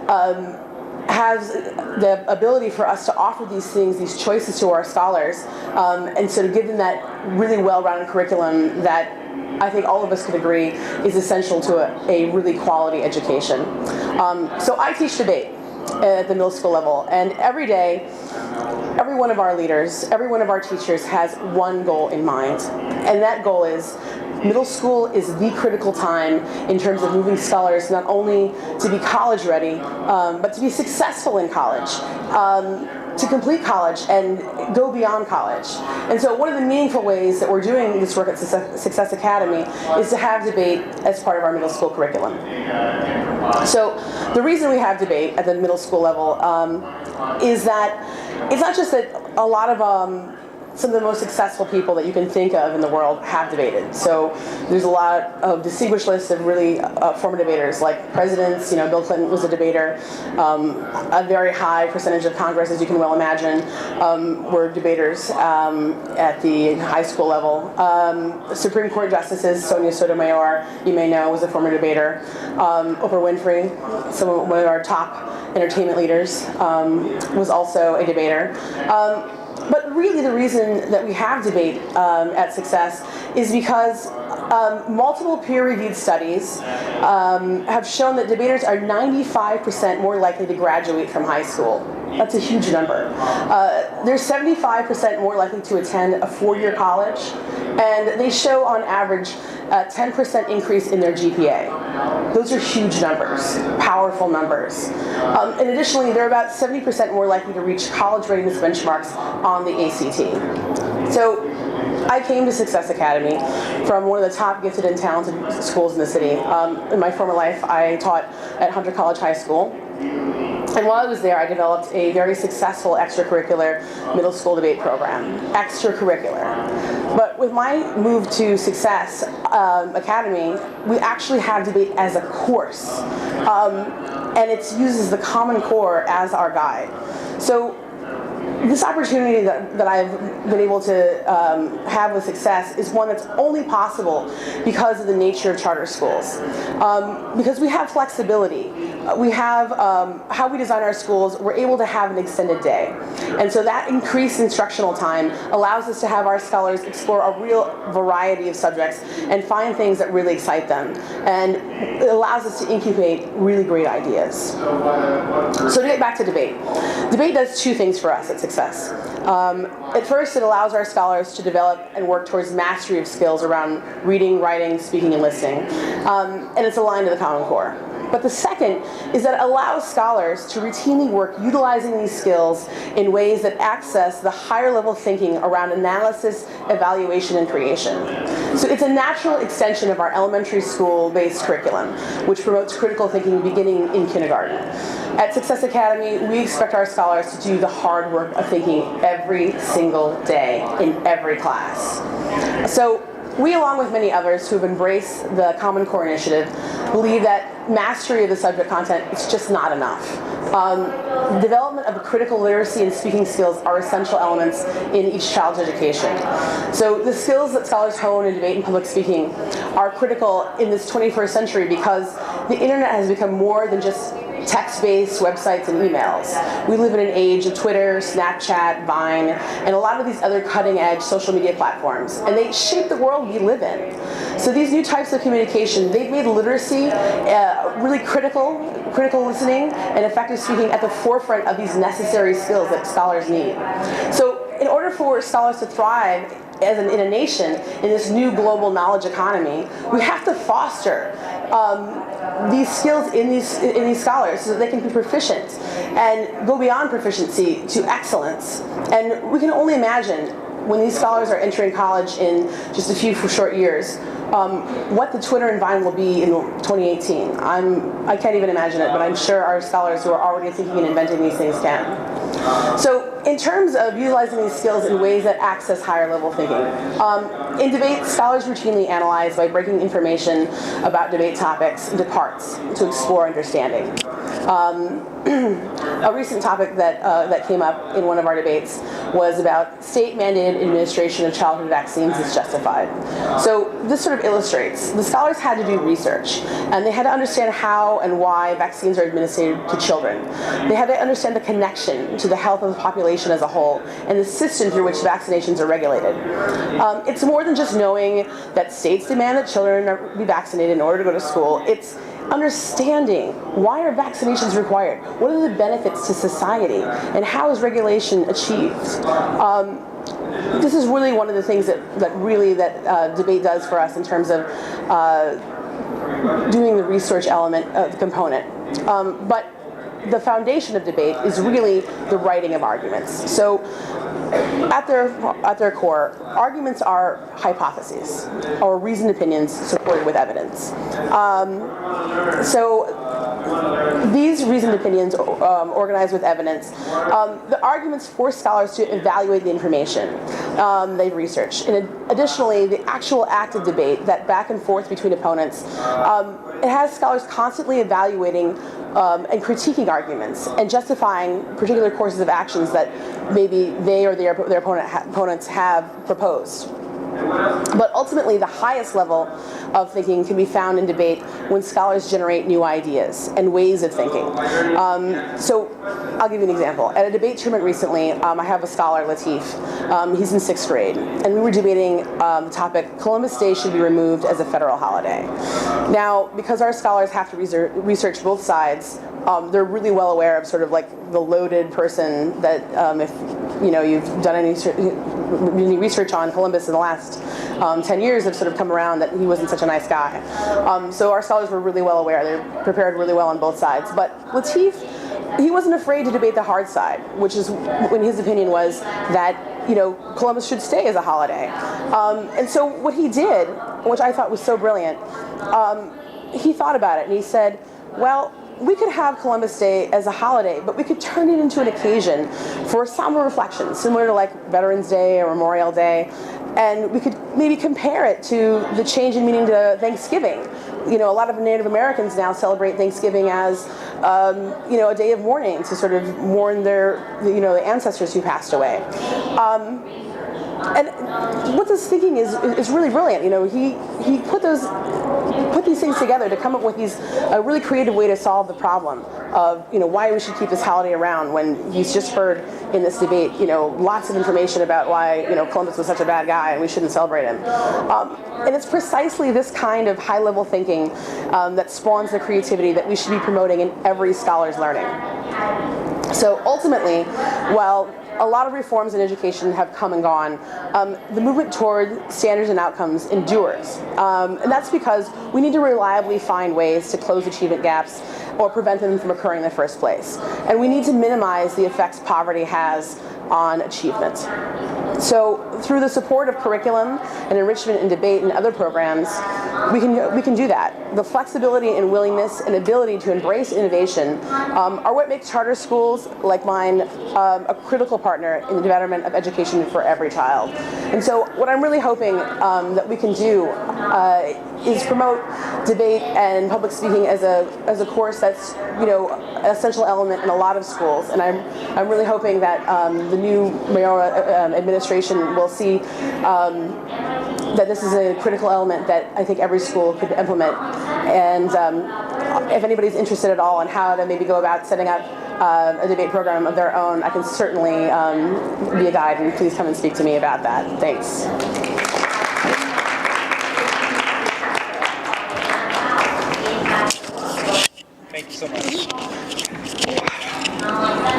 has the ability for us to offer these things, these choices to our scholars, and sort of give them that really well-rounded curriculum that I think all of us could agree is essential to a really quality education. So I teach debate at the middle school level, and every day, every one of our leaders, every one of our teachers has one goal in mind, and that goal is middle school is the critical time in terms of moving scholars not only to be college ready, but to be successful in college, to complete college and go beyond college. And so one of the meaningful ways that we're doing this work at Success Academy is to have debate as part of our middle school curriculum. So the reason we have debate at the middle school level is that it's not just that a lot of some of the most successful people that you can think of in the world have debated. So there's a lot of distinguished lists of really former debaters, like presidents. Bill Clinton was a debater. A very high percentage of Congress, as you can well imagine, were debaters at the high school level. Supreme Court justices, Sonia Sotomayor, you may know, was a former debater. Oprah Winfrey, one of our top entertainment leaders, was also a debater. But really the reason that we have debate at Success is because multiple peer-reviewed studies have shown that debaters are 95% more likely to graduate from high school. That's a huge number. They're 75% more likely to attend a four-year college, and they show on average a 10% increase in their GPA. Those are huge numbers, powerful numbers. And additionally, they're about 70% more likely to reach college readiness benchmarks on the ACT. So I came to Success Academy from one of the top gifted and talented schools in the city. In my former life, I taught at Hunter College High School. And while I was there, I developed a very successful extracurricular middle school debate program. Extracurricular. But with my move to Success Academy, we actually have debate as a course. And it uses the Common Core as our guide. So this opportunity that I've been able to have with Success is one that's only possible because of the nature of charter schools. Because we have flexibility. We have how we design our schools, we're able to have an extended day. And so that increased instructional time allows us to have our scholars explore a real variety of subjects and find things that really excite them. And it allows us to incubate really great ideas. So to get back to debate. Debate does two things for us at Success. At first, it allows our scholars to develop and work towards mastery of skills around reading, writing, speaking, and listening. And it's aligned to the Common Core. But the second is that it allows scholars to routinely work utilizing these skills in ways that access the higher level thinking around analysis, evaluation, and creation. So it's a natural extension of our elementary school-based curriculum, which promotes critical thinking beginning in kindergarten. At Success Academy, we expect our scholars to do the hard work of thinking every single day in every class. So we, along with many others who have embraced the Common Core initiative, believe that mastery of the subject content is just not enough. Development of critical literacy and speaking skills are essential elements in each child's education. So the skills that scholars hone in debate and public speaking are critical in this 21st century because the internet has become more than just text-based websites and emails. We live in an age of Twitter, Snapchat, Vine, and a lot of these other cutting-edge social media platforms, and they shape the world we live in. So these new types of communication, they've made literacy really critical listening and effective speaking at the forefront of these necessary skills that scholars need. So in order for scholars to thrive in a nation in this new global knowledge economy, we have to foster these skills in these scholars so that they can be proficient and go beyond proficiency to excellence. And we can only imagine when these scholars are entering college in just a few short years, what the Twitter and Vine will be in 2018. I can't even imagine it, but I'm sure our scholars who are already thinking and inventing these things can. So in terms of utilizing these skills in ways that access higher level thinking, in debate, scholars routinely analyze by breaking information about debate topics into parts to explore understanding. A recent topic that came up in one of our debates was about state-mandated administration of childhood vaccines is justified. So this sort of of illustrates. The scholars had to do research, and they had to understand how and why vaccines are administered to children. They had to understand the connection to the health of the population as a whole, and the system through which vaccinations are regulated. It's more than just knowing that states demand that children be vaccinated in order to go to school. It's understanding why are vaccinations required, what are the benefits to society, and how is regulation achieved. This is really one of the things that debate does for us in terms of doing the research element of the component. But the foundation of debate is really the writing of arguments. So at their core, arguments are hypotheses or reasoned opinions supported with evidence. So these reasoned opinions organized with evidence, the arguments force scholars to evaluate the information they've researched. And additionally, the actual act of debate, that back and forth between opponents, it has scholars constantly evaluating and critiquing arguments and justifying particular courses of actions that maybe they or their opponents have proposed. But ultimately, the highest level of thinking can be found in debate when scholars generate new ideas and ways of thinking. So I'll give you an example. At a debate tournament recently, I have a scholar, Latif. He's in 6th grade, and we were debating the topic, Columbus Day should be removed as a federal holiday. Now, because our scholars have to research both sides, they're really well aware of sort of like the loaded person that if you've done any research on Columbus in the last 10 years have sort of come around that he wasn't such a nice guy. So our scholars were really well aware. They're prepared really well on both sides. But Latif, he wasn't afraid to debate the hard side, which is, in his opinion, was that Columbus should stay as a holiday. And so what he did, which I thought was so brilliant, he thought about it and he said, well, we could have Columbus Day as a holiday, but we could turn it into an occasion for somber reflection, similar to like Veterans Day or Memorial Day, and we could maybe compare it to the change in meaning to Thanksgiving. A lot of Native Americans now celebrate Thanksgiving as, a day of mourning to sort of mourn their, the ancestors who passed away. And what this thinking is really brilliant. He put these things together to come up with a really creative way to solve the problem of why we should keep this holiday around when he's just heard in this debate lots of information about why Columbus was such a bad guy and we shouldn't celebrate him. And it's precisely this kind of high-level thinking that spawns the creativity that we should be promoting in every scholar's learning. So ultimately, while a lot of reforms in education have come and gone, the movement toward standards and outcomes endures. And that's because we need to reliably find ways to close achievement gaps or prevent them from occurring in the first place. And we need to minimize the effects poverty has on achievement. So through the support of curriculum and enrichment and debate and other programs, we can do that. The flexibility and willingness and ability to embrace innovation are what makes charter schools like mine a critical partner in the development of education for every child. And so what I'm really hoping that we can do is promote debate and public speaking as a course that's an essential element in a lot of schools. And I'm really hoping that the new mayoral administration will see that this is a critical element that I think every school could implement. And if anybody's interested at all in how to maybe go about setting up a debate program of their own, I can certainly be a guide, and please come and speak to me about that. Thanks. Thank you so much.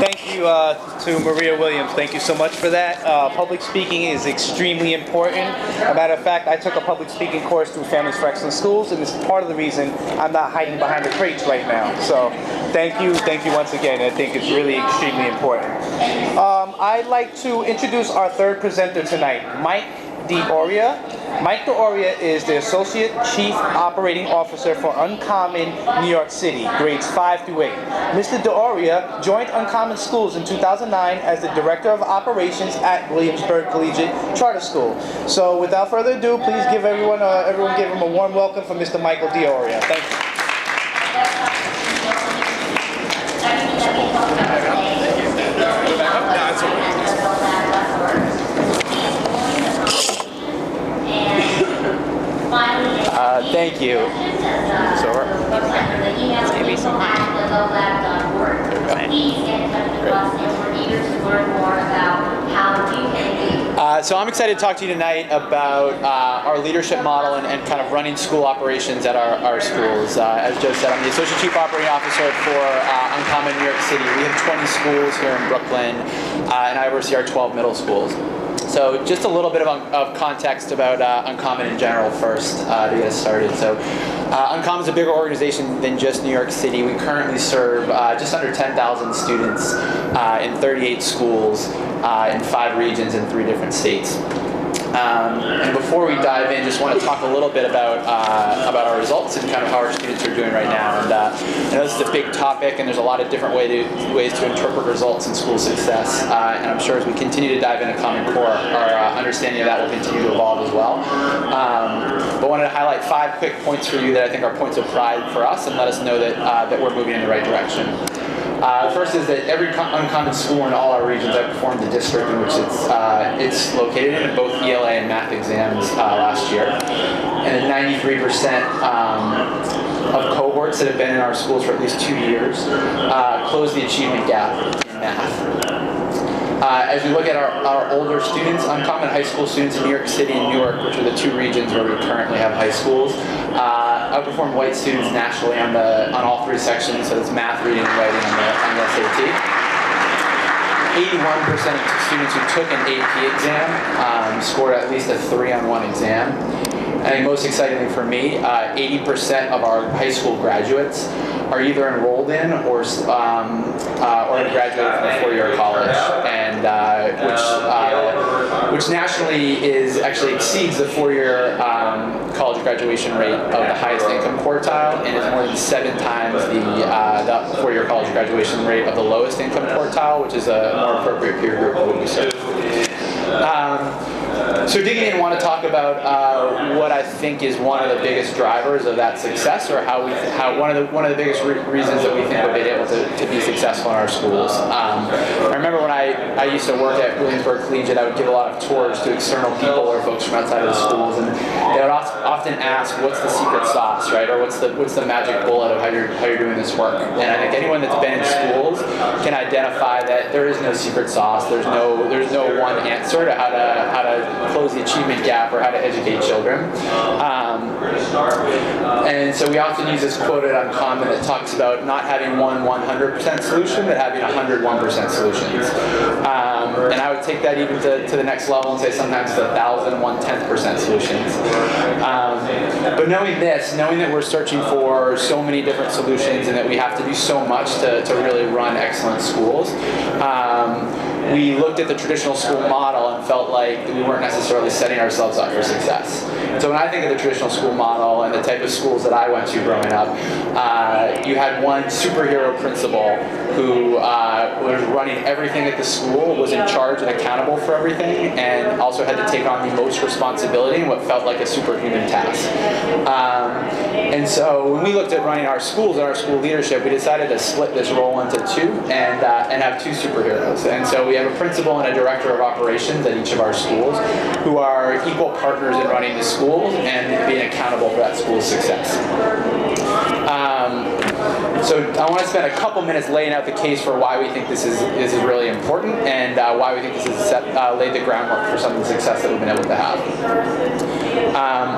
Thank you to Maria Williams. Thank you so much for that. Public speaking is extremely important. As a matter of fact, I took a public speaking course through Families for Excellence Schools, and it's part of the reason I'm not hiding behind the crates right now. So thank you once again. I think it's really extremely important. I'd like to introduce our third presenter tonight, Mike DeOria. Mike DeOria is the Associate Chief Operating Officer for Uncommon New York City, grades 5 through 8. Mr. DeOria joined Uncommon Schools in 2009 as the Director of Operations at Williamsburg Collegiate Charter School. So without further ado, please give everyone give him a warm welcome for Mr. Michael DeOria. Thank you. Finally, Thank you. So, Let's give you some time. So I'm excited to talk to you tonight about our leadership model and kind of running school operations at our schools. As Joe said, I'm the Associate Chief Operating Officer for Uncommon New York City. We have 20 schools here in Brooklyn, and I oversee our 12 middle schools. So just a little bit of context about Uncommon in general first to get us started. So Uncommon is a bigger organization than just New York City. We currently serve just under 10,000 students in 38 schools in 5 regions in 3 different states. And before we dive in, just want to talk a little bit about our results and kind of how our students are doing right now. And I know this is a big topic, and there's a lot of different ways to interpret results in school success. And I'm sure as we continue to dive into Common Core, our understanding of that will continue to evolve as well. But I wanted to highlight 5 quick points for you that I think are points of pride for us and let us know that we're moving in the right direction. First is that every Uncommon school in all our regions outperformed the district in which it's located in both ELA and math exams last year. And 93% of cohorts that have been in our schools for at least 2 years closed the achievement gap in math. As we look at our older students, Uncommon high school students in New York City and Newark, which are the 2 regions where we currently have high schools, outperformed white students nationally on all 3 sections, so that's math, reading, and writing on the SAT. 81% of students who took an AP exam scored at least a 3 on 1 exam. I think most excitingly for me, 80% of our high school graduates are either enrolled in or have graduated from a 4-year college, and which nationally actually exceeds the 4-year college graduation rate of the highest income quartile, and is more than 7 times the 4-year college graduation rate of the lowest income quartile, which is a more appropriate peer group of what we serve. So digging in, I want to talk about what I think is one of the biggest drivers of that success, or one of the biggest reasons that we think we've been able to be successful in our schools. I remember when I used to work at Williamsburg Collegiate, I would give a lot of tours to external people or folks from outside of the schools, and they would often ask, "What's the secret sauce, right? Or what's the magic bullet of how you're doing this work?" And I think anyone that's been in schools can identify that there is no secret sauce. There's no one answer to how to close the achievement gap or how to educate children. And so we often use this quote at Uncommon that talks about not having one 100% solution, but having 101% solutions. And I would take that even to the next level and say sometimes it's 1,000, 1/10% solutions. But knowing that we're searching for so many different solutions and that we have to do so much to really run excellent schools, we looked at the traditional school model and felt like we weren't necessarily setting ourselves up for success. So when I think of the traditional school model and the type of schools that I went to growing up, you had one superhero principal who was running everything at the school, was in charge and accountable for everything, and also had to take on the most responsibility in what felt like a superhuman task. And so when we looked at running our schools and our school leadership, we decided to split this role into 2 and have 2 superheroes. And so we have a principal and a director of operations at each of our schools who are equal partners in running the schools and being accountable for that school's success. So I want to spend a couple minutes laying out the case for why we think this is really important, and why we think this has laid the groundwork for some of the success that we've been able to have.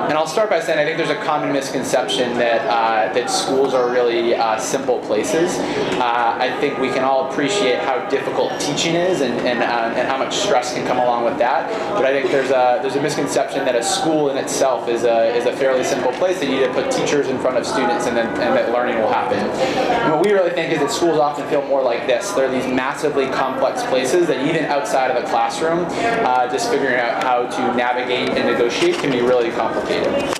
And I'll start by saying I think there's a common misconception that schools are really simple places. I think we can all appreciate how difficult teaching is and how much stress can come along with that. But I think there's a misconception that a school in itself is a fairly simple place that you need to put teachers in front of students and that learning will happen. And what we really think is that schools often feel more like this. They're these massively complex places that even outside of the classroom, just figuring out how to navigate and negotiate can be really complicated.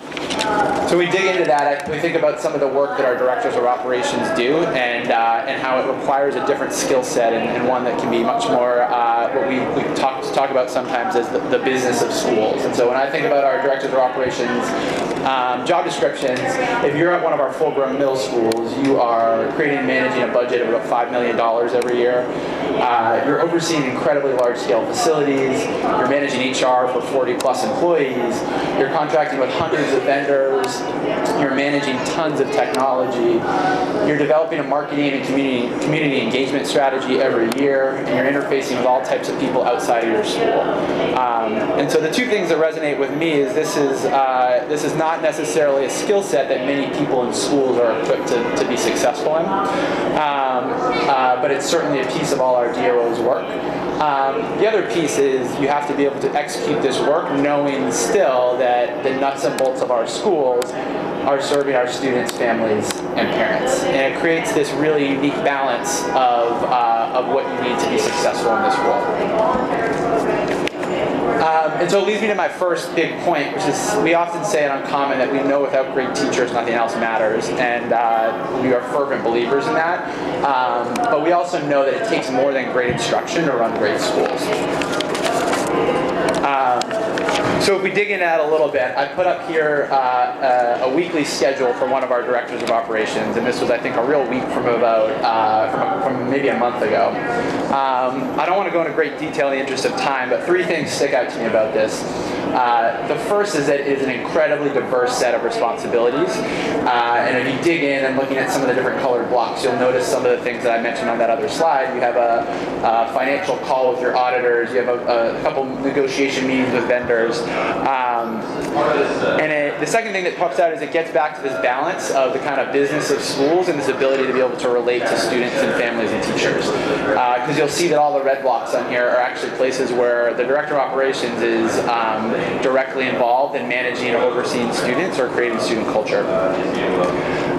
So we dig into that. We think about some of the work that our directors of operations do, and how it requires a different skill set and one that can be much more what we talk about sometimes as the business of schools. And so when I think about our directors of operations job descriptions, if you're at one of our full-grown middle schools, you are creating and managing a budget of about $5 million every year. You're overseeing incredibly large-scale facilities. You're managing HR for 40-plus employees. You're contracting with hundreds of vendors fairs, you're managing tons of technology, you're developing a marketing and community engagement strategy every year, and you're interfacing with all types of people outside of your school. And so the two things that resonate with me is this is not necessarily a skill set that many people in schools are equipped to be successful in, but it's certainly a piece of all our DOO's work. The other piece is you have to be able to execute this work knowing still that the nuts and bolts of our schools are serving our students, families, and parents. And it creates this really unique balance of what you need to be successful in this role. And so it leads me to my first big point, which is we often say at Uncommon that we know without great teachers nothing else matters, and we are fervent believers in that. But we also know that it takes more than great instruction to run great schools. So if we dig into that a little bit, I put up here a weekly schedule for one of our directors of operations, and this was, I think, a real week from from maybe a month ago. I don't want to go into great detail in the interest of time, but three things stick out to me about this. The first is that it is an incredibly diverse set of responsibilities, and if you dig in and looking at some of the different colored blocks, you'll notice some of the things that I mentioned on that other slide. You have a financial call with your auditors, you have a couple negotiation meetings with vendors, the second thing that pops out is it gets back to this balance of the kind of business of schools and this ability to be able to relate to students and families and teachers. Because you'll see that all the red blocks on here are actually places where the director of operations is directly involved in managing or overseeing students or creating student culture.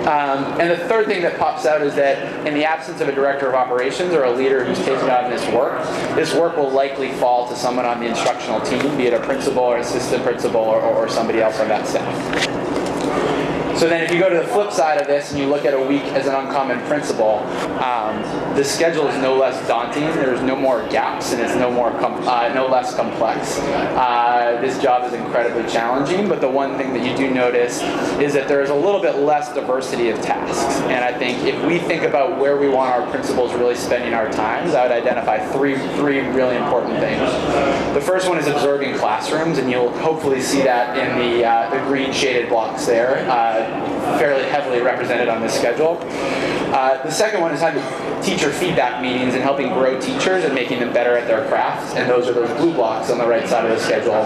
And the third thing that pops out is that in the absence of a director of operations or a leader who's taking on this work will likely fall to someone on the instructional team, be it a principal or assistant principal or somebody else on that staff. So then if you go to the flip side of this and you look at a week as an Uncommon principal, the schedule is no less daunting, there's no more gaps, and it's no less complex. This job is incredibly challenging, but the one thing that you do notice is that there is a little bit less diversity of tasks. And I think if we think about where we want our principals really spending our times, I would identify three really important things. The first one is observing classrooms, and you'll hopefully see that in the green shaded blocks there. Fairly heavily represented on this schedule. The second one is having teacher feedback meetings and helping grow teachers and making them better at their crafts, and those are those blue blocks on the right side of the schedule.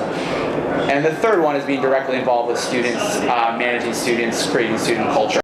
And the third one is being directly involved with students, managing students, creating student culture.